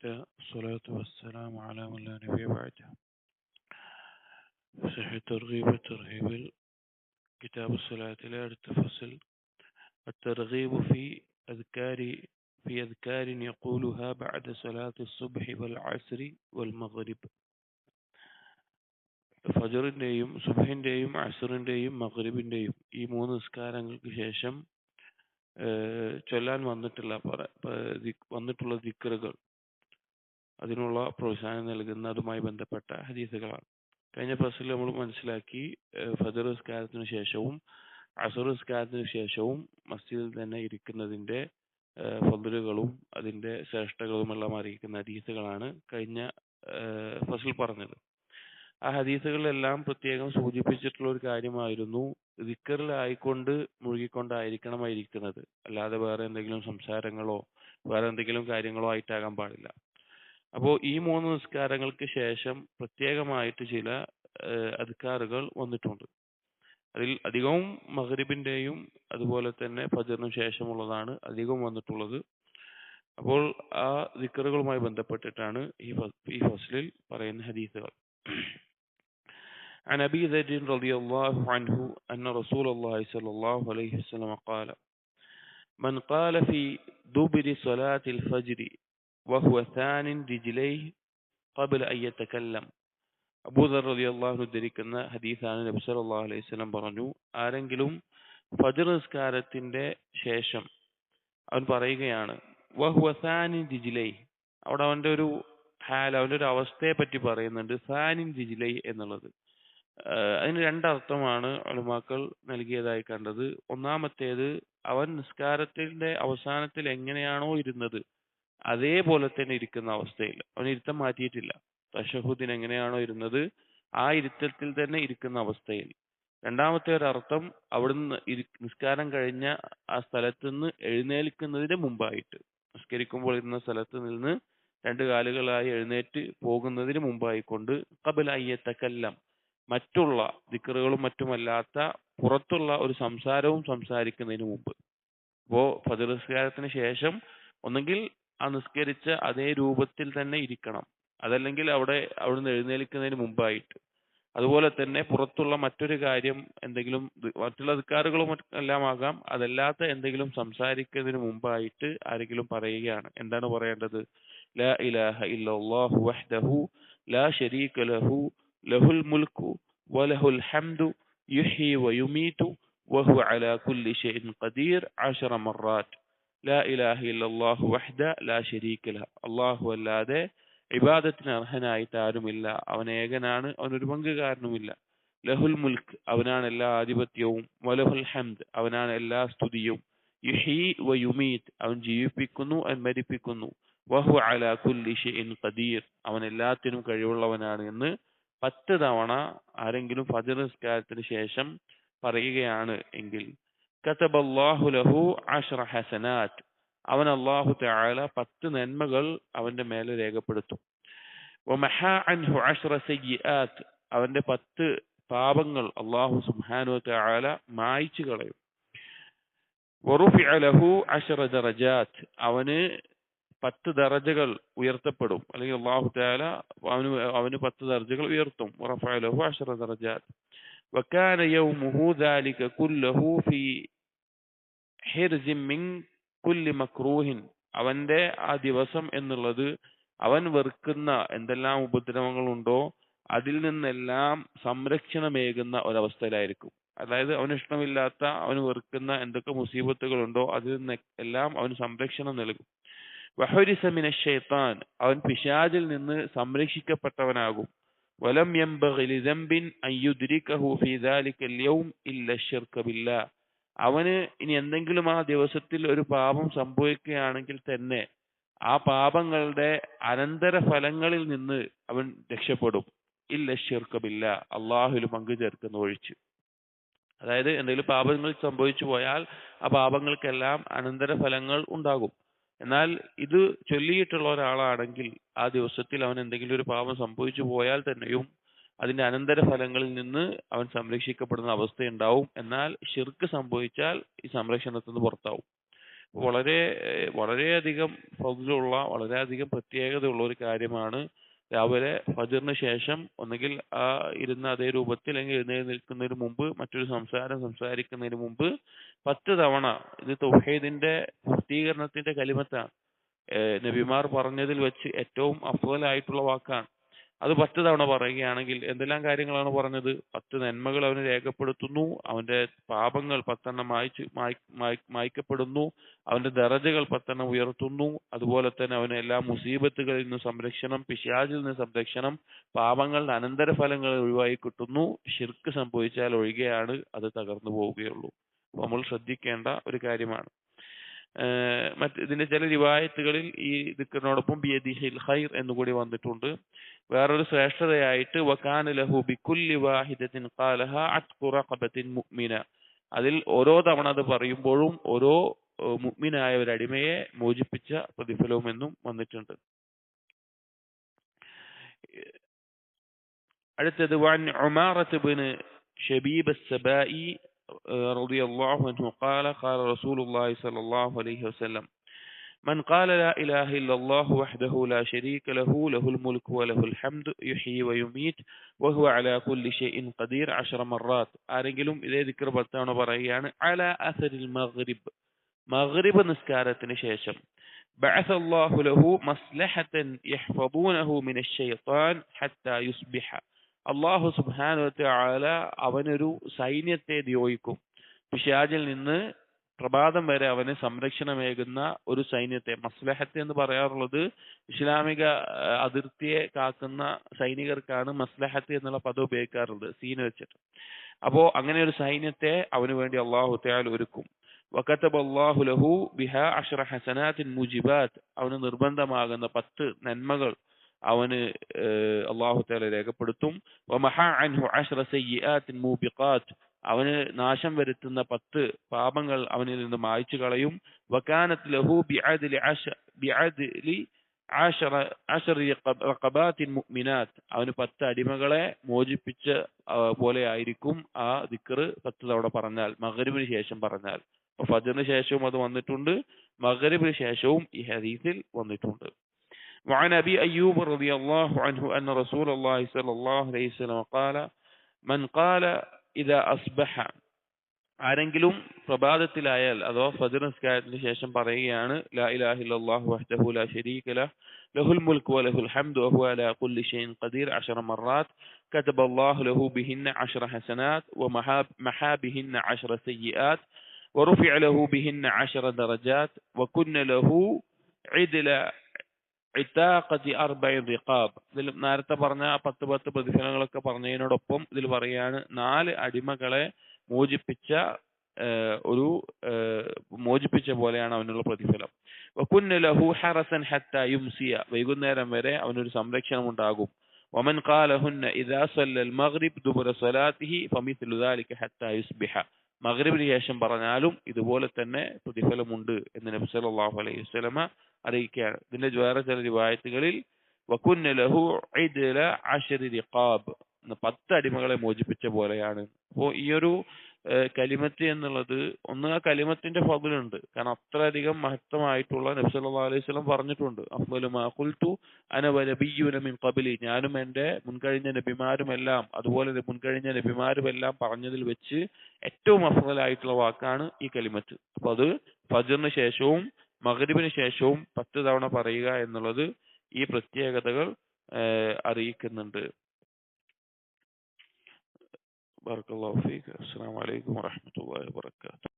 الله والصلاة والسلام على من لا نبي بعده. صحيح الترغيب والترهيب كتاب الصلاة لا فصل الترغيب في أذكار يقولها بعد صلاة الصبح والعصر والمغرب. ഫജറിന്റെയും സുബ്ഹിന്റെയും അസ്റിന്റെയും മഗ്രിബിന്റെയും ഈ മൂന്ന് നിസ്കാരങ്ങൾക്ക് ശേഷം ചൊല്ലാൻ വന്നിട്ടുള്ള ദിക്റുകൾ, അതിനുള്ള പ്രോത്സാഹനം നൽകുന്ന അതുമായി ബന്ധപ്പെട്ട ഹദീസുകളാണ്. കഴിഞ്ഞ പ്രശ്നത്തിൽ നമ്മൾ മനസ്സിലാക്കി ഫജർ നിസ്കാരത്തിന് ശേഷവും അസ്ർ നിസ്കാരത്തിന് ശേഷവും മസ്ജിദിൽ തന്നെ ഇരിക്കുന്നതിന്റെ ഫضലുകളും അതിന്റെ ശ്രേഷ്ഠതകളും എല്ലാം അറിയിക്കുന്ന ഹദീസുകളാണ് കഴിഞ്ഞ ഫസ്ൽ പറഞ്ഞത്. ആ ഹദീസുകളിലെല്ലാം പ്രത്യേകം സൂചിപ്പിച്ചിട്ടുള്ള ഒരു കാര്യമായിരുന്നു ദിക്റിലായിക്കൊണ്ട് മുഴുകിക്കൊണ്ടായിരിക്കണം ഇരിക്കുന്നത്, അല്ലാതെ വേറെ എന്തെങ്കിലും സംസാരങ്ങളോ വേറെ എന്തെങ്കിലും കാര്യങ്ങളോ ആയിട്ടാകാൻ പാടില്ല. അപ്പോൾ ഈ മൂന്ന് നിസ്കാരങ്ങൾക്ക് ശേഷം പ്രത്യേകമായിട്ട് ചില അദ്കാറുകൾ വന്നിട്ടുണ്ട്. അതിൽ അധികവും മഗ്രിബിന്റെയും അതുപോലെ തന്നെ ഫജറിനും ശേഷമുള്ളതാണ് അധികവും വന്നിട്ടുള്ളത്. അപ്പോൾ ആ ദിക്റുകളുമായി ബന്ധപ്പെട്ടിട്ടാണ് ഈ ഫസ്ലിൽ പറയുന്ന ഹദീസുകൾ. عن أبي ذر رضي الله عنه أن رسول الله صلى الله عليه وسلم قال: من قال في دبر صلاة الفجر وهو ثان رجليه قبل أن يتكلم. അബൂ ദർ റളിയല്ലാഹു അൻഹു ഉദ്ധരിക്കുന്ന ഹദീസാണ്. നബി സല്ലല്ലാഹു അലൈഹി വസല്ലം പറഞ്ഞു, ആരെങ്കിലും ഫജ്ർ നിസ്കാരത്തിന്റെ ശേഷം അവൻ പറയുകയാണ് വഹുവ സാനിൻ റിജ്ലൈ, അവിടെ അവന്റെ ഒരു അവന്റെ ഒരു അവസ്ഥയെ പറ്റി പറയുന്നുണ്ട്. സാനിൻ റിജ്ലൈ എന്നുള്ളത് അതിന് രണ്ടർത്ഥമാണ് ഉലമാക്കൾ നൽകിയതായി കണ്ടത്. ഒന്നാമത്തേത്, അവൻ നിസ്കാരത്തിന്റെ അവസാനത്തിൽ എങ്ങനെയാണോ ഇരുന്നത് അതേപോലെ തന്നെ ഇരിക്കുന്ന അവസ്ഥയിൽ, അവൻ ഇരുത്തം മാറ്റിയിട്ടില്ല. തശഹുദിന് എങ്ങനെയാണോ ഇരുന്നത് ആ ഇരുത്തത്തിൽ തന്നെ ഇരിക്കുന്ന അവസ്ഥയിൽ. രണ്ടാമത്തെ ഒരർത്ഥം, അവിടുന്ന് നിസ്കാരം കഴിഞ്ഞ ആ സ്ഥലത്ത് നിന്ന് എഴുന്നേൽക്കുന്നതിന് മുമ്പായിട്ട്, നിസ്കരിക്കുമ്പോൾ ഇരുന്ന സ്ഥലത്ത് നിന്ന് രണ്ട് കാലുകളായി എഴുന്നേറ്റ് പോകുന്നതിന് മുമ്പായിക്കൊണ്ട് ഖബല അയ്യത്തക്കല്ലം, മറ്റുള്ള ദിക്റുകളും മറ്റുമല്ലാത്ത പുറത്തുള്ള ഒരു സംസാരവും സംസാരിക്കുന്നതിന് മുമ്പ്. അപ്പോ ഫജ്ർ നിസ്കാരത്തിന് ശേഷം ഒന്നെങ്കിൽ ആ നിസ്കരിച്ച അതേ രൂപത്തിൽ തന്നെ ഇരിക്കണം, അതല്ലെങ്കിൽ അവിടുന്ന് എഴുന്നേൽക്കുന്നതിന് മുമ്പായിട്ട്. അതുപോലെ തന്നെ പുറത്തുള്ള മറ്റൊരു കാര്യം, എന്തെങ്കിലും മറ്റുള്ള ദിക്റുകളും എല്ലാം ആകാം, അതല്ലാത്ത എന്തെങ്കിലും സംസാരിക്കുന്നതിന് മുമ്പായിട്ട് ആരെങ്കിലും പറയുകയാണ്, എന്താണ് പറയേണ്ടത്? ലാ ഇലാഹ ഇല്ലല്ലാഹു വഹ്ദഹു ലാ ശരീക ലഹു ലഹുൽ മുൽക്കു വലഹുൽ ഹംദു യുഹ്യി വയുമീതു വഹുവ അലാ കുല്ലി ഷൈഇൻ ഖദീർ 10 മറات. ലാ ഇലാഹ ഇല്ലല്ലാഹു വഹ്ദ ലാ ശരീക ലഹു, അല്ലാഹു അല്ലാതെ ഇബാദത്തിന് അർഹനായിട്ട് ആരുമില്ല, അവൻ ഏകനാണ്, അവനൊരു പങ്കുകാരനുമില്ല. ലഹുൽ മുൽക്ക്, അവനാണ് എല്ലാ ആധിപത്യവും. വലഹുൽ ഹംദ്, അവനാണ് എല്ലാ സ്തുതിയും. യുഹ്യി വയുമീത്, അവൻ ജീവിപ്പിക്കുന്നു, അവൻ മരിപ്പിക്കുന്നു. വഹുവ അലാ കുല്ലി ഷൈഇൻ ഖദീർ, അവൻ എല്ലാത്തിനും കഴിവുള്ളവനാണ് എന്ന് 10 തവണ ആരെങ്കിലും ഫജ്ർ നിസ്കാരത്തിന് ശേഷം പറയുകയാണ് എങ്കിൽ കതബല്ലാഹു ലഹു 10 ഹസനാത്ത്, അവൻ അല്ലാഹു തആല 10 നന്മകൾ അവന്റെ മേലെ രേഖപ്പെടുത്തും. വമഹാ അൻഹു 10 സയ്യിആത്ത്, അവന്റെ 10 പാപങ്ങൾ അല്ലാഹു സുബ്ഹാനഹു വതആല മായ്ച്ചു കളയും. വറുഫിഅ ലഹു 10 ദറജാത്ത്, അവന് 10 ദറജകൾ ഉയർത്തപ്പെടും, അല്ലെങ്കിൽ അല്ലാഹു തആല അവന് 10 ദറജകൾ ഉയർത്തും. വറഫഅ ലഹു 10 ദറജാത്ത്. വകാന യൗമുഹു ദാലിക കുല്ലഹു ഫീ ഹിർസിൻ മിൻ കുല്ലി മക്രൂഹിൻ, അവന്റെ ആ ദിവസം എന്നുള്ളത് അവൻ വെറുക്കുന്ന എന്തെല്ലാം ഉപദ്രവങ്ങളുണ്ടോ അതിൽ നിന്നെല്ലാം സംരക്ഷണമേകുന്ന ഒരവസ്ഥയിലായിരിക്കും. അതായത് അവന് ഇഷ്ടമില്ലാത്ത, അവന് വെറുക്കുന്ന എന്തൊക്കെ മുസീബത്തുകളുണ്ടോ അതിൽ നിന്ന് എല്ലാം അവന് സംരക്ഷണം നൽകും. വഹുരിസ മിന ശൈത്താൻ, അവൻ പിശാചിൽ നിന്ന് സംരക്ഷിക്കപ്പെട്ടവനാകും. വലം യംബഗി ലിദംബിൻ അൻ യുദ്രികഹു ഫീ ദാലികൽ യൗം ഇല്ല ശിർക ബില്ലാഹ്, അവന് ഇനി എന്തെങ്കിലും ആ ദിവസത്തിൽ ഒരു പാപം സംഭവിക്കുകയാണെങ്കിൽ തന്നെ ആ പാപങ്ങളുടെ അനന്തര ഫലങ്ങളിൽ നിന്ന് അവൻ രക്ഷപ്പെടും. ഇല്ല ശിർക ബില്ലാഹ്, അള്ളാഹുവിൽ പങ്കു ചേർക്കുന്ന ഒഴിച്ച്. അതായത് എന്തെങ്കിലും പാപങ്ങൾ സംഭവിച്ചു പോയാൽ ആ പാപങ്ങൾക്കെല്ലാം അനന്തര ഫലങ്ങൾ ഉണ്ടാകും. എന്നാൽ ഇത് ചൊല്ലിയിട്ടുള്ള ഒരാളാണെങ്കിൽ ആ ദിവസത്തിൽ അവൻ എന്തെങ്കിലും ഒരു പാപം സംഭവിച്ചു പോയാൽ തന്നെയും അതിന്റെ അനന്തര ഫലങ്ങളിൽ നിന്ന് അവൻ സംരക്ഷിക്കപ്പെടുന്ന അവസ്ഥയുണ്ടാവും. എന്നാൽ ഷിർക്ക് സംഭവിച്ചാൽ ഈ സംരക്ഷണത്തിൽ നിന്ന് പുറത്താവും. വളരെയധികം ഫضലുള്ള വളരെയധികം പ്രത്യേകതയുള്ള ഒരു കാര്യമാണ് രാവിലെ ഫജ്റിന് ശേഷം ഒന്നുകിൽ ആ ഇരുന്ന അതേ രൂപത്തിൽ അല്ലെങ്കിൽ എഴുന്നേൽക്കുന്നതിന് മുമ്പ് മറ്റൊരു സംസാരിക്കുന്നതിന് മുമ്പ് 10 തവണ, ഇത് തൗഹീദിന്റെ പൂർത്തീകരണത്തിന്റെ കലിമത്താണ്. നബിമാർ പറഞ്ഞതിൽ വെച്ച് ഏറ്റവും അഫ്ളലായിട്ടുള്ള വാക്കാണ്. അത് 10 തവണ പറയുകയാണെങ്കിൽ എന്തെല്ലാം കാര്യങ്ങളാണ് പറഞ്ഞത്? 10 നന്മകൾ അവന് രേഖപ്പെടുത്തുന്നു, അവന്റെ പാപങ്ങൾ 10 മായ്ക്കപ്പെടുന്നു, അവന്റെ ദറജകൾ 10 ഉയർത്തുന്നു, അതുപോലെ തന്നെ അവന് എല്ലാ മുസീബത്തുകളിൽ നിന്ന് സംരക്ഷണം, പിശാചിൽ നിന്ന് സംരക്ഷണം, പാപങ്ങളുടെ അനന്തരഫലങ്ങൾ ഒഴിവായി കിട്ടുന്നു. ഷിർക്ക് സംഭവിച്ചാൽ ഒഴികെയാണ് അത് തകർന്നു പോവുകയുള്ളൂ. നമ്മൾ ശ്രദ്ധിക്കേണ്ട ഒരു കാര്യമാണ്. ഇതിന്റെ ചില റിവായത്തുകളിൽ ഈ ദിക്റിനോടൊപ്പം ബിയദിഹിൽ ഖൈർ എന്നുകൂടി വന്നിട്ടുണ്ട്. വേറൊരു ശ്രേഷ്ഠതയായിട്ട് വകാന ലഹു ബികുല്ലി വാഹിദത്തിൻ ഖാലഹ അത്ഖു റഖബത്തിൻ മുഅ്മിന, അതിൽ ഓരോ തവണ അത് പറയുമ്പോഴും ഓരോ മുഅ്മിനായ ഒരു അടിമയെ മോചിപ്പിച്ച പ്രതിഫലവും എന്നും വന്നിട്ടുണ്ട്. അടുത്തത് വൻ ഉമാറത്ത് ബിൻ ഷബീബ് السبائي رضي الله عنه قال قال رسول الله صلى الله عليه وسلم من قال لا إله إلا الله وحده لا شريك له له الملك وله الحمد يحيي ويميت وهو على كل شيء قدير 10 مرات. ആരെങ്കിലും ഇതേ ദിക്ർ 10 തവണ പറയുകയാണ് على أثر المغرب, മഗ്രിബ് നിസ്കാരത്തിന് ശേഷം, بعث الله له مصلحة يحفظونه من الشيطان حتى يصبح, അള്ളാഹു സുബ്ഹാനഹു വ തആല അവനൊരു സൈന്യത്തെ നിയോഗിക്കും, പിശാചിൽ നിന്ന് പ്രഭാതം വരെ അവന് സംരക്ഷണമേകുന്ന ഒരു സൈന്യത്തെ. മസ്ലഹത്ത് എന്ന് പറയാറുള്ളത് ഇസ്ലാമിക അതിർത്തിയെ കാക്കുന്ന സൈനികർക്കാണ് മസ്ലഹത്ത് എന്നുള്ള പദം ഉപയോഗിക്കാറുള്ളത്, സീന് വെച്ചിട്ട്. അപ്പോ അങ്ങനെ ഒരു സൈന്യത്തെ അവന് വേണ്ടി അള്ളാഹു തആല ഒരുക്കും. വകതബല്ലാഹു ലഹു ബിഹാ 10 ഹസനാത്തിൻ മുജിബാത്ത്, അവന് നിർബന്ധമാകുന്ന 10 നന്മകൾ അവന് അള്ളാഹു തആല രേഖപ്പെടുത്തും. വമഹാ അൻഹു 10 സയ്യിആത്തിൻ മൂബിഖാത്ത്, അവന് നാശം വരുത്തുന്ന 10 പാപങ്ങൾ അവനിൽ നിന്ന് മായ്ച്ചു കളയും. വകാനത്ത് ലഹു ബിഅദ്ലി 10 റഖബാത്തിൻ മുഅ്മിനാത്ത്, അവന് 10 അടിമകളെ മോചിപ്പിച്ച പോലെ ആയിരിക്കും ആ ദിക്ർ 10 തവണ പറഞ്ഞാൽ, മഗ്രിബിന് ശേഷം പറഞ്ഞാൽ. അപ്പോൾ ഫജ്റിന് ശേഷവും അത് വന്നിട്ടുണ്ട്, മഗ്രിബിന് ശേഷവും ഈ ഹദീസിൽ വന്നിട്ടുണ്ട്. وعن أبي أيوب رضي الله عنه أن رسول الله صلى الله عليه وسلم قال من قال إذا أصبح, ആരെങ്കിലും പ്രഭാതത്തിലായാൽ അഥവാ ഫജ്ർ നിസ്കാരത്തിന് ശേഷം പറയുകയാണ് ലാ ഇലാഹ ഇല്ലല്ലാഹു വഹ്ദഹു ലാ ശരീക ലഹ് ലഹുൽ മുൽക്കു വലഹുൽ ഹംദു വഹുവ അലാ കുല്ലി ഷൈഇൻ ഖദീർ 10 മർറാത്ത് കതബല്ലാഹു ലഹു ബിഹിന്ന 10 ഹസനാത്ത് വമഹാ ബിഹിന്ന 10 സയ്യിആത്ത് വറുഫിഅ ലഹു ബിഹിന്ന 10 ദറജാത്ത് വകുന്ന ലഹു ഇദ്ല ഇതാഖതി 40 റിഖാബ്. ഇതിൽ നേരത്തെ പറഞ്ഞ 10 പ്രതിഫലങ്ങളൊക്കെ പറഞ്ഞതിനോടൊപ്പം ഇതിൽ പറയാണ് 4 അടിമകളെ മോചിപ്പിച്ച പോലെയാണ് അവനുള്ള പ്രതിഫലം. വകുന്ന ലഹു ഹറസൻ ഹത്താ യുംസിയ, വൈകുന്നേരം വരെ അവനൊരു സംരക്ഷണം ഉണ്ടാകും. വമൻ ഖാലഹുന്ന ഇദാ സല്ലൽ മഗ്രിബ് ദുബറ സ്വലാത്തിഹി ഫമിസ്ലു ദാലിക ഹത്താ യുസ്ബിഹ, മഗ്രിബിന് ശേഷം പറഞ്ഞാലും ഇതുപോലെ തന്നെ പ്രതിഫലമുണ്ട് എന്ന് നബി സല്ലല്ലാഹു അലൈഹി വസല്ലമ അറിയിക്കുകയാണ്. ഇതിന്റെ വേറെ ചില റിവായത്തുകളിൽ വകുന്ന ലഹു ഇദ്ല 10 റിഖാബ്, 10 അടിമകളെ മോചിപ്പിച്ച പോലെയാണ്. അപ്പോൾ ഈ ഒരു കലിമത്ത് എന്നുള്ളത്, ഒന്ന് ആ കലിമത്തിന്റെ ഫضലുണ്ട്, കാരണം അത്രയധികം മഹത്തമായിട്ടുള്ള നബി സല്ലല്ലാഹു അലൈഹി വസല്ലം പറഞ്ഞിട്ടുണ്ട്. അഫ്ളലു മാ ഖുൽതു അന വനബിയ്യുന മിൻ ഖബ്ലി, ഞാനും എൻ്റെ മുൻകഴിഞ്ഞ നബിമാരുമെല്ലാം അതുപോലെ മുൻകഴിഞ്ഞ നബിമാരുമെല്ലാം പറഞ്ഞതിൽ വെച്ച് ഏറ്റവും അഫ്ളലായിട്ടുള്ള വാക്കാണ് ഈ കലിമത്ത്. അപ്പൊ അത് ഫജ്റിന് ശേഷവും മഗ്രിബിന് ശേഷവും 10 തവണ പറയുക എന്നുള്ളത് ഈ പ്രത്യേകതകൾ അറിയിക്കുന്നുണ്ട്. ബറകല്ലാഹു ഫീക. അസ്സലാമു അലൈക്കും വറഹ്മത്തുള്ളാഹി വബറകാതുഹു.